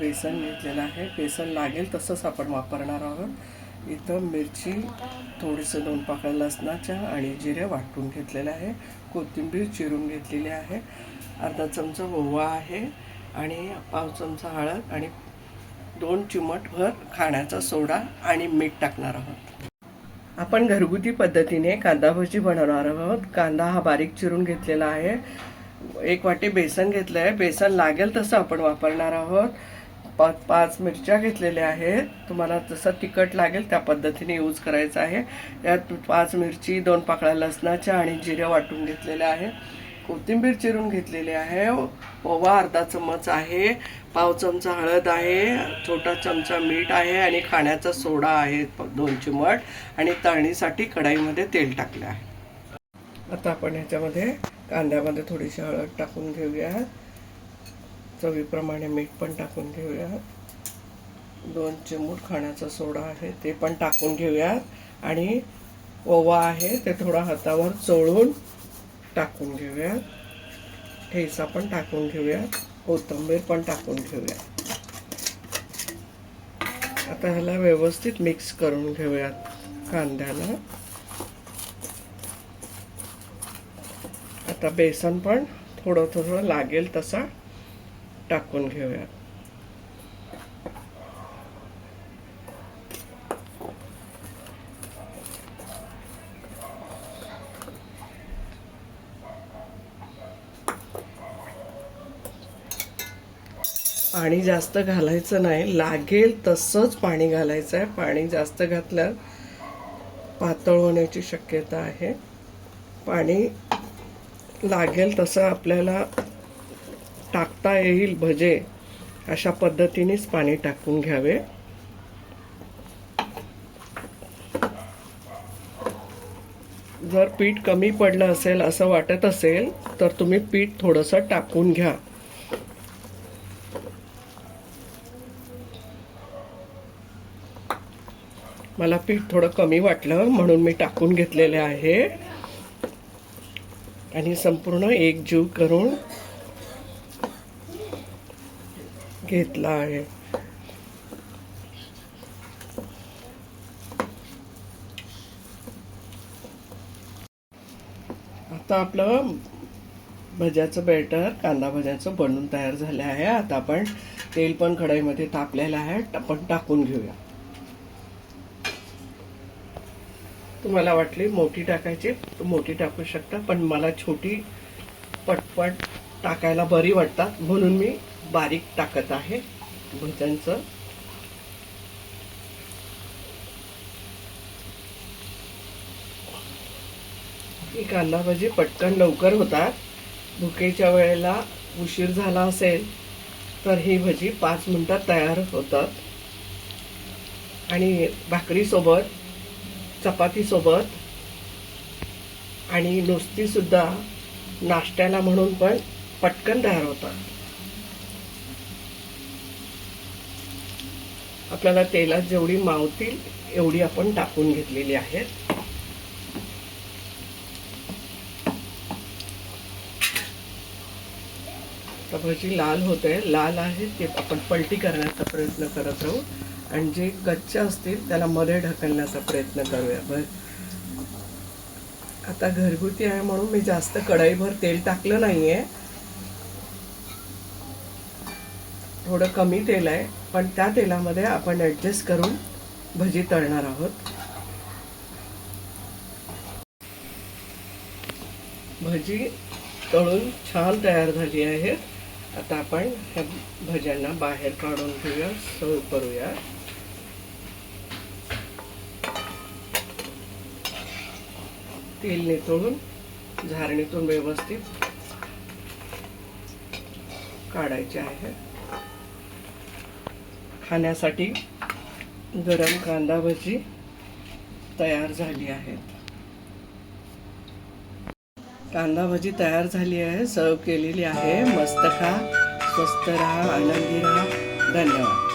बेसन घेतलेलं आहे. बेसन लागेल तसंच आपण वापरणार आहोत. इथं मिरची, थोडेसे 2 पाकळ्या लसणाच्या आणि जिरे वाटून घेतलेले आहे. कोथिंबीर चिरून घेतलेली आहे. अर्धा चमचा ओवा आहे आणि पाव चमचा हळद आणि 2 चिमटभर खाण्याचा सोडा आणि मीठ टाकणार आहोत. आपण घरगुती पद्धतीने कांदा भजी बनवणार आहोत. कांदा हा बारीक चिरून घेतलेला आहे. 1 वाटी बेसन घेतलं आहे. बेसन लागेल तसं आपण वापरणार आहोत. 5 मिरच्या घेतलेल्या आहेत. तुम्हाला जसं तिखट लागेल त्या पद्धतीने यूज करायचं आहे. यात 5 मिरची, 2 पाकळ्या लसणाच्या आणि जिरे वाटून घेतलेले आहे. कोथिंबीर चिरून घेतलेली आहे. ओवा अर्धा चमच आहे. पाव चमचा हळद आहे. छोटा चमचा मीठ आहे आणि खाण्याचा सोडा आहे 2 चिमट आणि तळणीसाठी कढईमध्ये तेल टाकले आहे. आता आपण ह्याच्यामध्ये कांद्यामध्ये थोडीशी हळद टाकून घेऊया. चवीप्रमाणे मीठ पण टाकून घेऊयात. 2 चिमूट खाण्याचा सोडा आहे ते पण टाकून घेऊयात आणि ओवा आहे ते थोडा हातावर चोळून टाकून घेऊयात. ठेचा पण टाकून घेऊयात. कोथिंबीर पण टाकून घेऊयात. आता ह्याला व्यवस्थित मिक्स करून घेऊयात कांद्याला. आता बेसन पण थोडं थोडं लागेल तसा टाकून घेऊयात. पाणी जास्त घालायचं नाही. लागेल तसंच पाणी घालायचं आहे. पाणी जास्त घातल्यास पातळ होण्याची शक्यता आहे. पाणी लागेल तसं आपल्याला टाकता येईल भजे अशा पद्धतीनेच पाणी टाकून घ्यावे. जर पीठ कमी पडलं असेल असं वाटत असेल तर तुम्ही पीठ थोडंसं टाकून घ्या. मला पीठ थोडं कमी वाटलं म्हणून मी टाकून घेतलेले आहे आणि संपूर्ण एकजीव करून घेतला आहे. आता आपलं भज्याचं बॅटर, कांदा भज्याचं बनून तयार झालं आहे. आता आपण तेल पण कढईमध्ये तापलेलं आहे. आपण टाकून घेऊया. तुम्हाला वाटली मोठी टाकायची तर मोठी टाकू शकता, पण मला छोटी पटपट टाकायला बरी वाटतात म्हणून मी बारीक टाकत आहे भज्यांचं. ही कांदा भजी पटकन लवकर होतात. भुकेच्या वेळेला उशीर झाला असेल तर ही भजी 5 मिनिटात तयार होतात आणि भाकरीसोबत, चपातीसोबत आणि नुसती सुद्धा नाश्त्याला म्हणून पण पटकन तयार होतात. आपल्याला तेलात जेवढी मावतील एवढी आपण टाकून घेतलेली आहेत. तर भजी लाल होते, लाल आहे ते आपण पलटी करण्याचा प्रयत्न करत राहू आणि जे कच्चे असतील त्याला मध्ये ढकलण्याचा प्रयत्न करूया. आता घरगुती आहे म्हणून मी जास्त कढईभर तेल टाकलं नाहीये. थोडं कमी तेल आहे, पण त्या तेलामध्ये आपण ऍडजस्ट करून भजी तळणार आहोत. भजी तळून छान तयार झाली आहे. आता आपण ह्या भज्यांना बाहेर काढून घेऊया, सर्व करूया. तेल नितळून झारणीतून व्यवस्थित काढायचे आहे. खाण्यासाठी गरम कांदा भजी तयार झाली आहे. कांदा भजी तयार झाली आहे, सर्व केलेली आहे. मस्त खा, स्वस्त राहा, आनंदी राहा. धन्यवाद.